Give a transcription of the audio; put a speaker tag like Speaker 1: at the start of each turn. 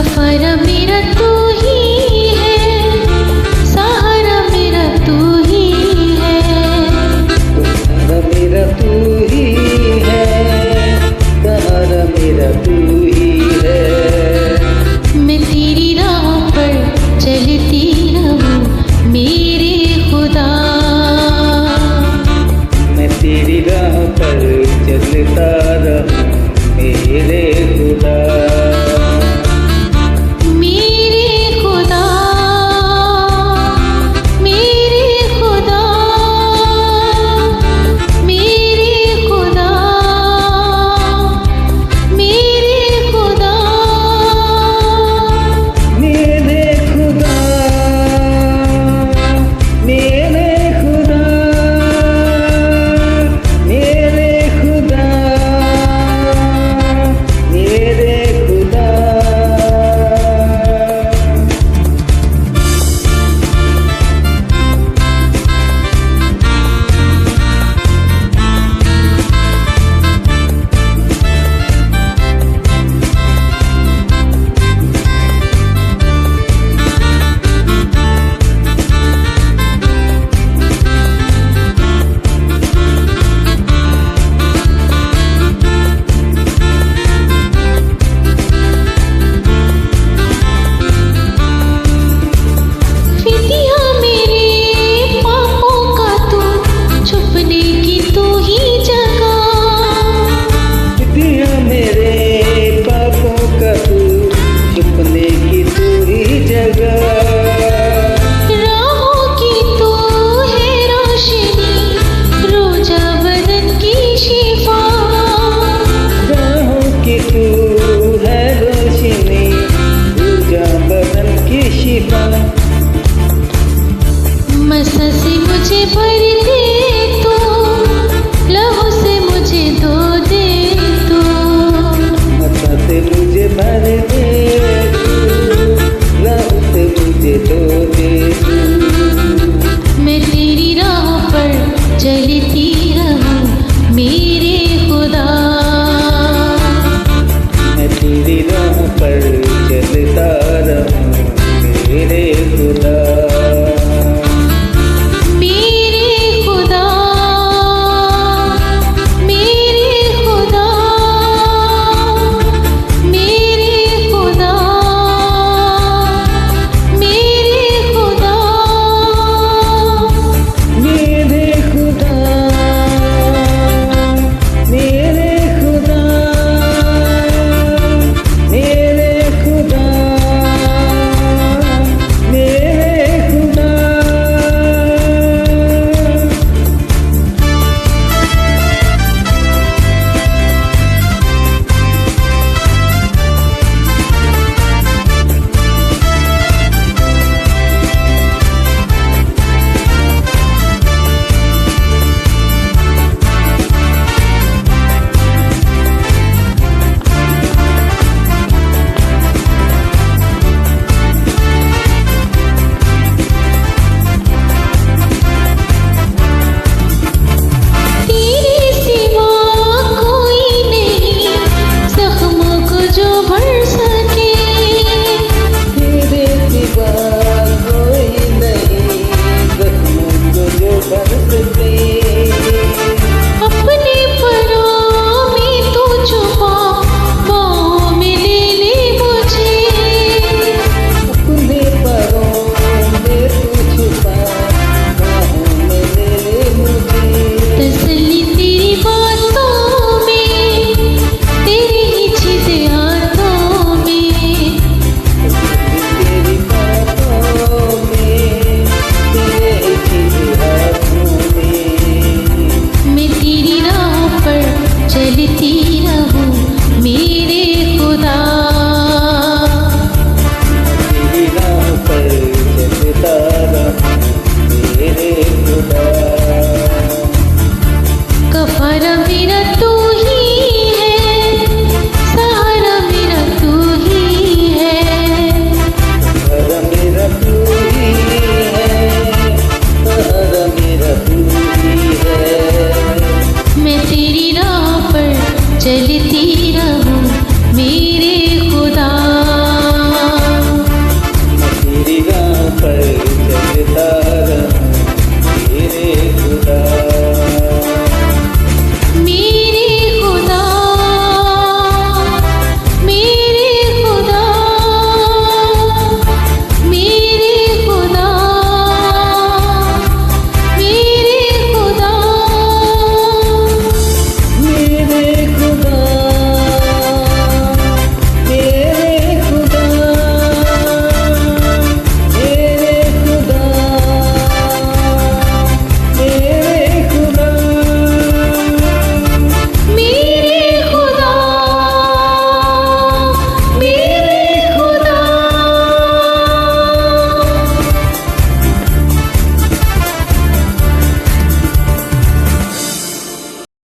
Speaker 1: सफर मेरा तू ही है, सहारा मेरा तू ही है।
Speaker 2: सहारा मेरा तू ही है, सहारा मेरा तू ही है।
Speaker 1: मैं तेरी राह पर चलती रहूं मेरे खुदा,
Speaker 2: मैं तेरी राह पर चलता रहूं मेरे खुदा।
Speaker 1: मसा से मुझे भर दे तो, लहू से मुझे धो दे तो।
Speaker 2: मसा से मुझे भर दे तू, लहू से मुझे धो दे तू।
Speaker 1: मैं तेरी राह पर चलती रहूं मेरे खुदा,
Speaker 2: मैं तेरी राह पर चलता रहूं मेरे खुदा।
Speaker 1: चलती रहूं मेरे खुदा।